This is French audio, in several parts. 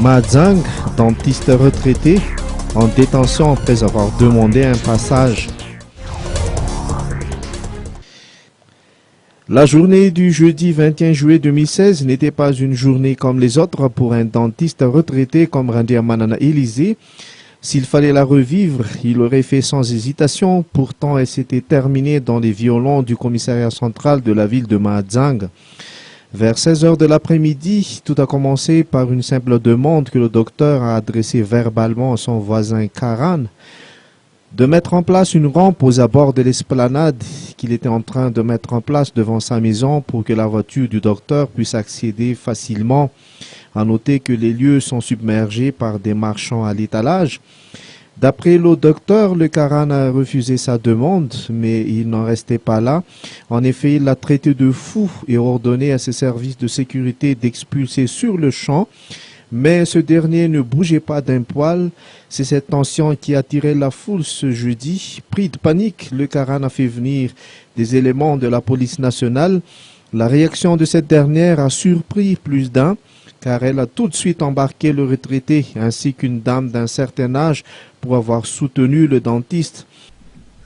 Ma Zhang, dentiste retraité, en détention après avoir demandé un passage. La journée du jeudi 21 juillet 2016 n'était pas une journée comme les autres pour un dentiste retraité comme Randy Manana Élysée. S'il fallait la revivre, il l'aurait fait sans hésitation. Pourtant, elle s'était terminée dans les violons du commissariat central de la ville de Ma Zhang. Vers 16 heures de l'après-midi, tout a commencé par une simple demande que le docteur a adressée verbalement à son voisin Karan de mettre en place une rampe aux abords de l'esplanade qu'il était en train de mettre en place devant sa maison pour que la voiture du docteur puisse accéder facilement. À noter que les lieux sont submergés par des marchands à l'étalage. D'après le docteur, le Karan a refusé sa demande, mais il n'en restait pas là. En effet, il l'a traité de fou et ordonné à ses services de sécurité d'expulser sur le champ. Mais ce dernier ne bougeait pas d'un poil. C'est cette tension qui attirait la foule ce jeudi. Pris de panique, le Karan a fait venir des éléments de la police nationale. La réaction de cette dernière a surpris plus d'un, car elle a tout de suite embarqué le retraité ainsi qu'une dame d'un certain âge pour avoir soutenu le dentiste.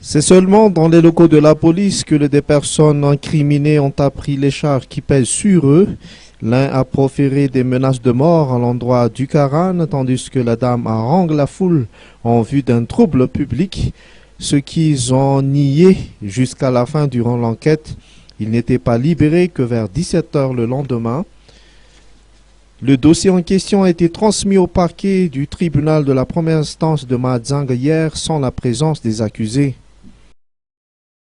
C'est seulement dans les locaux de la police que des personnes incriminées ont appris les charges qui pèsent sur eux. L'un a proféré des menaces de mort à l'endroit du Karan, tandis que la dame harangue la foule en vue d'un trouble public, ce qu'ils ont nié jusqu'à la fin durant l'enquête. Il n'était pas libéré que vers 17 heures le lendemain. Le dossier en question a été transmis au parquet du tribunal de la première instance de Ma Zhang hier sans la présence des accusés.